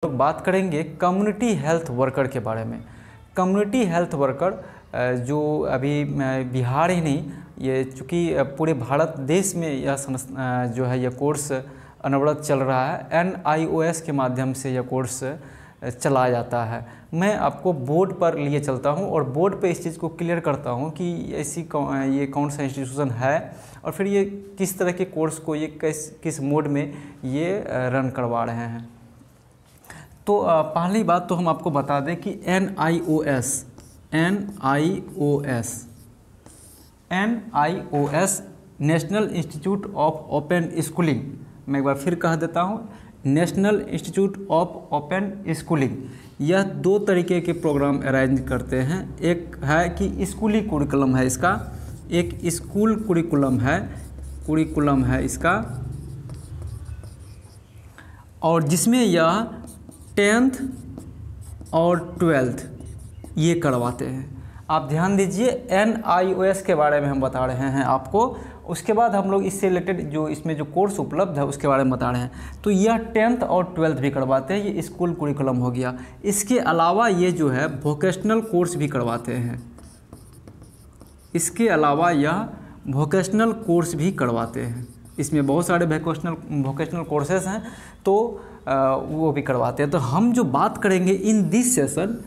लोग बात करेंगे कम्युनिटी हेल्थ वर्कर के बारे में। कम्युनिटी हेल्थ वर्कर जो अभी बिहार ही नहीं, ये चूँकि पूरे भारत देश में यह जो है यह कोर्स अनवरत चल रहा है। NIOS के माध्यम से यह कोर्स चलाया जाता है। मैं आपको बोर्ड पर लिए चलता हूं और बोर्ड पे इस चीज़ को क्लियर करता हूं कि ये कौन सा इंस्टीट्यूशन है और फिर ये किस तरह के कोर्स को ये किस मोड में ये रन करवा रहे हैं। तो पहली बात तो हम आपको बता दें कि NIOS national institute of open schooling, मैं एक बार फिर कह देता हूँ, national institute of open schooling, यह दो तरीके के प्रोग्राम अरेंज करते हैं। एक है कि स्कूली कुरिकुलम है इसका, एक स्कूल कुरिकुलम है इसका, और जिसमें यह 10th और 12th ये करवाते हैं। आप ध्यान दीजिए, NIOS के बारे में हम बता रहे हैं आपको, उसके बाद हम लोग इससे रिलेटेड जो इसमें जो कोर्स उपलब्ध है उसके बारे में बता रहे हैं। तो यह 10th और 12th भी करवाते हैं, ये स्कूल कुरिकुलम हो गया। इसके अलावा ये जो है वोकेशनल कोर्स भी करवाते हैं, इसके अलावा यह वोकेशनल कोर्स भी करवाते हैं। इसमें बहुत सारे वोकेशनल कोर्सेज हैं, तो वो भी करवाते हैं। तो हम जो बात करेंगे in this session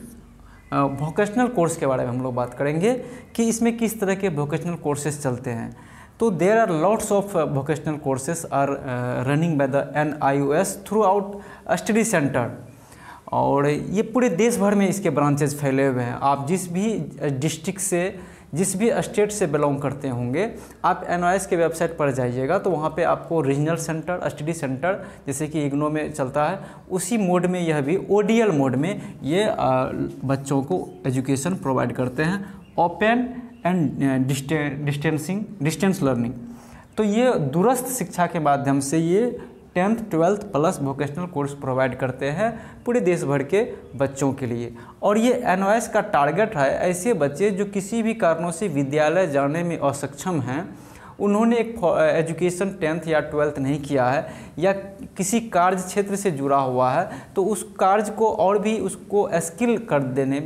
vocational course के बारे में हम लोग बात करेंगे कि इसमें किस तरह के वोकेशनल कोर्सेज चलते हैं। तो there are lots of vocational courses are running by the NIOS throughout study centre, और ये पूरे देश भर में इसके ब्रांचेज फैले हुए हैं। आप जिस भी डिस्ट्रिक्ट से, जिस भी स्टेट से बिलोंग करते होंगे, आप NIOS के वेबसाइट पर जाइएगा तो वहाँ पे आपको रीजनल सेंटर, स्टडी सेंटर, जैसे कि इग्नो में चलता है, उसी मोड में यह भी ODL मोड में ये बच्चों को एजुकेशन प्रोवाइड करते हैं, ओपन एंड डिस्टेंस लर्निंग। तो ये दूरस्थ शिक्षा के माध्यम से ये 10th 12th plus vocational course provide करते हैं पूरे देश भर के बच्चों के लिए। और ये NIOS का टारगेट है ऐसे बच्चे जो किसी भी कारणों से विद्यालय जाने में असक्षम हैं, उन्होंने एक एजुकेशन 10th या 12th नहीं किया है या किसी कार्य क्षेत्र से जुड़ा हुआ है, तो उस कार्य को और भी उसको स्किल कर देने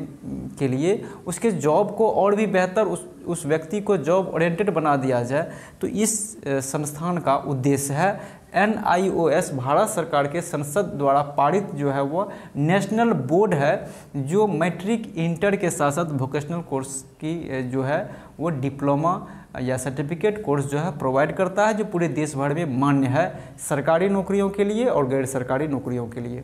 के लिए, उसके जॉब को और भी बेहतर उस व्यक्ति को जॉब ओरिएंटेड बना दिया जाए। तो इस संस्थान का उद्देश्य है। NIOS भारत सरकार के संसद द्वारा पारित जो है वो नेशनल बोर्ड है, जो मैट्रिक इंटर के साथ साथ वोकेशनल कोर्स की जो है वो डिप्लोमा या सर्टिफिकेट कोर्स जो है प्रोवाइड करता है, जो पूरे देश भर में मान्य है सरकारी नौकरियों के लिए और गैर सरकारी नौकरियों के लिए।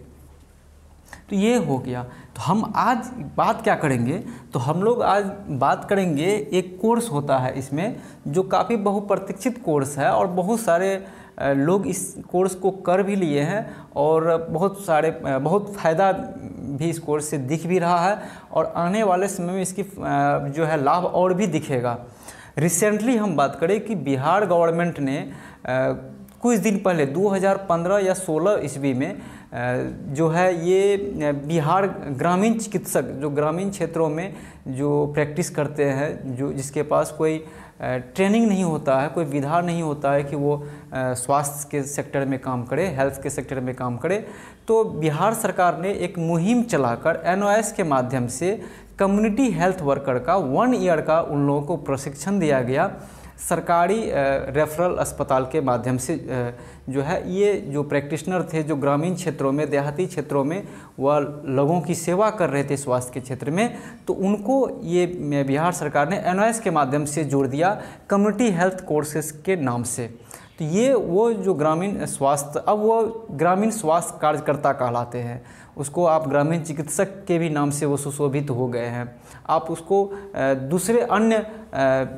तो ये हो गया। तो हम आज बात क्या करेंगे, तो हम लोग आज बात करेंगे एक कोर्स होता है इसमें जो काफ़ी बहुप्रतीक्षित कोर्स है और बहुत सारे लोग इस कोर्स को कर भी लिए हैं और बहुत फ़ायदा भी इस कोर्स से दिख भी रहा है और आने वाले समय में इसकी जो है लाभ और भी दिखेगा। रिसेंटली हम बात करें कि बिहार गवर्नमेंट ने कुछ दिन पहले 2015 या 16 ईस्वी में जो है ये बिहार ग्रामीण चिकित्सक जो ग्रामीण क्षेत्रों में जो प्रैक्टिस करते हैं, जो जिसके पास कोई ट्रेनिंग नहीं होता है, कोई विधान नहीं होता है कि वो स्वास्थ्य के सेक्टर में काम करे, हेल्थ के सेक्टर में काम करे, तो बिहार सरकार ने एक मुहिम चलाकर NIOS के माध्यम से कम्युनिटी हेल्थ वर्कर का 1 ईयर का उन लोगों को प्रशिक्षण दिया गया। सरकारी रेफरल अस्पताल के माध्यम से जो है ये जो प्रैक्टिशनर थे, जो ग्रामीण क्षेत्रों में, देहाती क्षेत्रों में वह लोगों की सेवा कर रहे थे स्वास्थ्य के क्षेत्र में, तो उनको ये बिहार सरकार ने NIOS के माध्यम से जोड़ दिया कम्युनिटी हेल्थ कोर्सेज के नाम से। तो ये वो जो ग्रामीण स्वास्थ्य, अब वो ग्रामीण स्वास्थ्य कार्यकर्ता कहलाते हैं, उसको आप ग्रामीण चिकित्सक के भी नाम से वो सुशोभित हो गए हैं। आप उसको दूसरे अन्य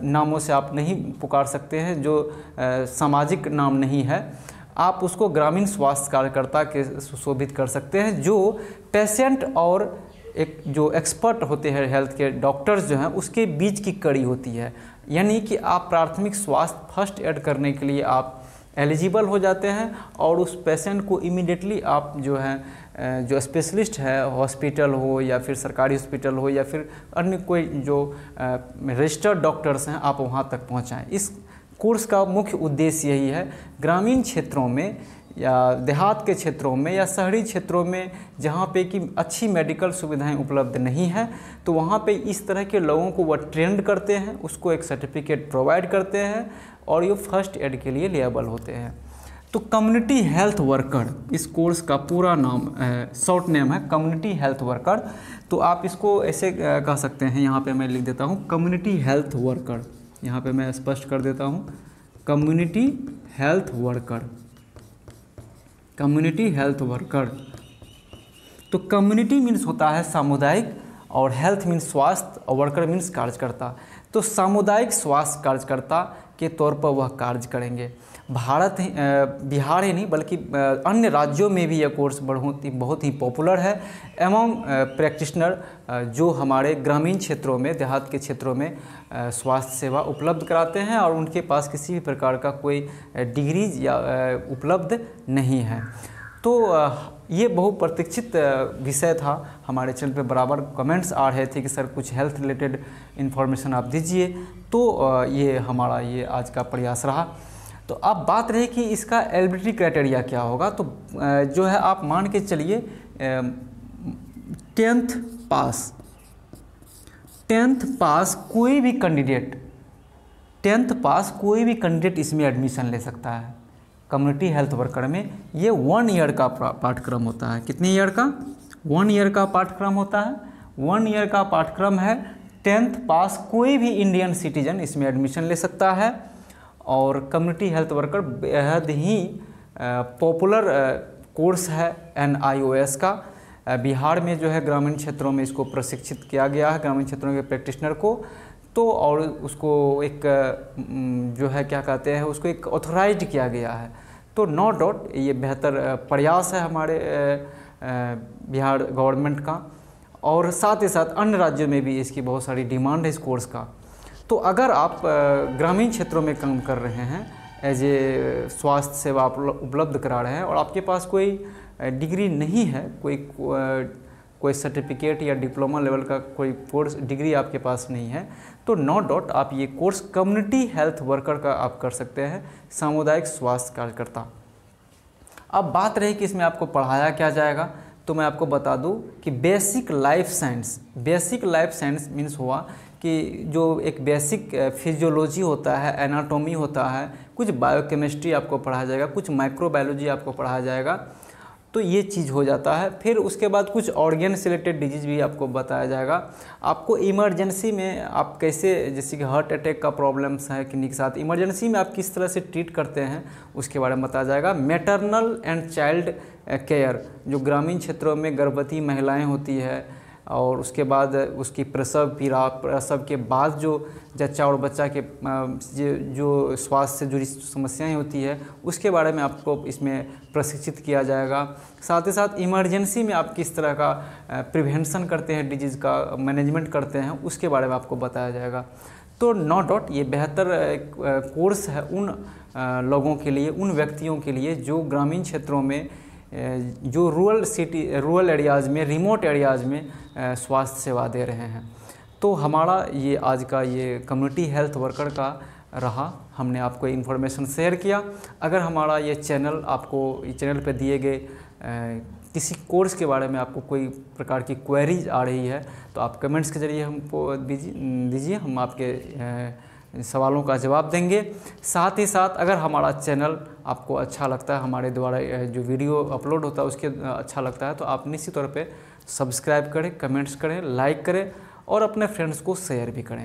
नामों से आप नहीं पुकार सकते हैं, जो सामाजिक नाम नहीं है, आप उसको ग्रामीण स्वास्थ्य कार्यकर्ता के सुशोभित कर सकते हैं, जो पेशेंट और एक जो एक्सपर्ट होते हैं हेल्थ के डॉक्टर्स जो हैं उसके बीच की कड़ी होती है। यानी कि आप प्राथमिक स्वास्थ्य फर्स्ट एड करने के लिए आप एलिजिबल हो जाते हैं और उस पेशेंट को इमीडिएटली आप जो है जो स्पेशलिस्ट है, हॉस्पिटल हो या फिर सरकारी हॉस्पिटल हो या फिर अन्य कोई जो रजिस्टर्ड डॉक्टर्स हैं, आप वहाँ तक पहुँचाएँ। इस कोर्स का मुख्य उद्देश्य यही है, ग्रामीण क्षेत्रों में या देहात के क्षेत्रों में या शहरी क्षेत्रों में जहाँ पे कि अच्छी मेडिकल सुविधाएं उपलब्ध नहीं है, तो वहाँ पे इस तरह के लोगों को वह ट्रेंड करते हैं, उसको एक सर्टिफिकेट प्रोवाइड करते हैं और ये फर्स्ट एड के लिए लेबल होते हैं। तो कम्युनिटी हेल्थ वर्कर इस कोर्स का पूरा नाम शॉर्ट नेम है कम्युनिटी हेल्थ वर्कर। तो आप इसको ऐसे कह सकते हैं, यहाँ पे मैं लिख देता हूँ कम्युनिटी हेल्थ वर्कर, यहाँ पे मैं स्पष्ट कर देता हूँ community health worker, community health worker. तो कम्युनिटी मीन्स होता है सामुदायिक और हेल्थ मीन्स स्वास्थ्य और वर्कर मीन्स कार्यकर्ता। तो सामुदायिक स्वास्थ्य कार्यकर्ता के तौर पर वह कार्य करेंगे। बिहार ही नहीं बल्कि अन्य राज्यों में भी यह कोर्स बहुत ही पॉपुलर है एवं प्रैक्टिशनर जो हमारे ग्रामीण क्षेत्रों में देहात के क्षेत्रों में स्वास्थ्य सेवा उपलब्ध कराते हैं और उनके पास किसी भी प्रकार का कोई डिग्रीज या उपलब्ध नहीं है। तो ये बहुप्रतीक्षित विषय था। हमारे चैनल पे बराबर कमेंट्स आ रहे थे कि सर कुछ हेल्थ रिलेटेड इन्फॉर्मेशन आप दीजिए, तो ये हमारा ये आज का प्रयास रहा। तो अब बात रही कि इसका एलिजिबिलिटी क्राइटेरिया क्या होगा। तो जो है आप मान के चलिए 10th पास कोई भी कैंडिडेट 10th पास कोई भी कैंडिडेट इसमें एडमिशन ले सकता है। कम्युनिटी हेल्थ वर्कर में ये 1 ईयर का पाठ्यक्रम होता है। कितने ईयर का? 1 ईयर का पाठ्यक्रम होता है। 1 ईयर का पाठ्यक्रम है। 10th पास कोई भी इंडियन सिटीजन इसमें एडमिशन ले सकता है और कम्युनिटी हेल्थ वर्कर बेहद ही पॉपुलर कोर्स है NIOS का। बिहार में जो है ग्रामीण क्षेत्रों में इसको प्रशिक्षित किया गया है, ग्रामीण क्षेत्रों के प्रैक्टिशनर को। तो और उसको एक जो है क्या कहते हैं उसको एक ऑथोराइज किया गया है। तो नो डाउट ये बेहतर प्रयास है हमारे बिहार गवर्नमेंट का और साथ ही साथ अन्य राज्यों में भी इसकी बहुत सारी डिमांड है इस कोर्स का। तो अगर आप ग्रामीण क्षेत्रों में काम कर रहे हैं एज ए स्वास्थ्य सेवा उपलब्ध करा रहे हैं और आपके पास कोई डिग्री नहीं है, कोई सर्टिफिकेट या डिप्लोमा लेवल का कोई कोर्स डिग्री आपके पास नहीं है, तो नो डाउट आप ये कोर्स कम्युनिटी हेल्थ वर्कर का आप कर सकते हैं, सामुदायिक स्वास्थ्य कार्यकर्ता। अब बात रही कि इसमें आपको पढ़ाया क्या जाएगा, तो मैं आपको बता दूं कि बेसिक लाइफ साइंस मीन्स हुआ कि जो एक बेसिक फिजियोलॉजी होता है, एनाटॉमी होता है, कुछ बायोकेमिस्ट्री आपको पढ़ाया जाएगा, कुछ माइक्रोबायोलॉजी आपको पढ़ाया जाएगा, तो ये चीज़ हो जाता है। फिर उसके बाद कुछ ऑर्गन से रिलेटेड डिजीज़ भी आपको बताया जाएगा। आपको इमरजेंसी में आप कैसे, जैसे कि हार्ट अटैक का प्रॉब्लम्स है किन्हीं के साथ, इमरजेंसी में आप किस तरह से ट्रीट करते हैं उसके बारे में बताया जाएगा। मैटरनल एंड चाइल्ड केयर, जो ग्रामीण क्षेत्रों में गर्भवती महिलाएं होती है और उसके बाद उसकी प्रसव पीड़ा, प्रसव के बाद जो जच्चा और बच्चा के जो स्वास्थ्य से जुड़ी समस्याएं होती है उसके बारे में आपको इसमें प्रशिक्षित किया जाएगा। साथ ही साथ इमरजेंसी में आप किस तरह का प्रिवेंशन करते हैं, डिजीज़ का मैनेजमेंट करते हैं, उसके बारे में आपको बताया जाएगा। तो नो डाउट ये बेहतर कोर्स है उन लोगों के लिए, उन व्यक्तियों के लिए जो ग्रामीण क्षेत्रों में, जो रूरल एरियाज़ में, रिमोट एरियाज़ में स्वास्थ्य सेवा दे रहे हैं। तो हमारा ये आज का ये कम्युनिटी हेल्थ वर्कर का रहा, हमने आपको इन्फॉर्मेशन शेयर किया। अगर हमारा ये चैनल आपको, ये चैनल पे दिए गए किसी कोर्स के बारे में आपको कोई प्रकार की क्वेरीज आ रही है तो आप कमेंट्स के ज़रिए हमको दीजिए, हम आपके सवालों का जवाब देंगे। साथ ही साथ अगर हमारा चैनल आपको अच्छा लगता है, हमारे द्वारा जो वीडियो अपलोड होता है उसके अच्छा लगता है, तो आप निश्चित तौर पे सब्सक्राइब करें, कमेंट्स करें, लाइक करें और अपने फ्रेंड्स को शेयर भी करें।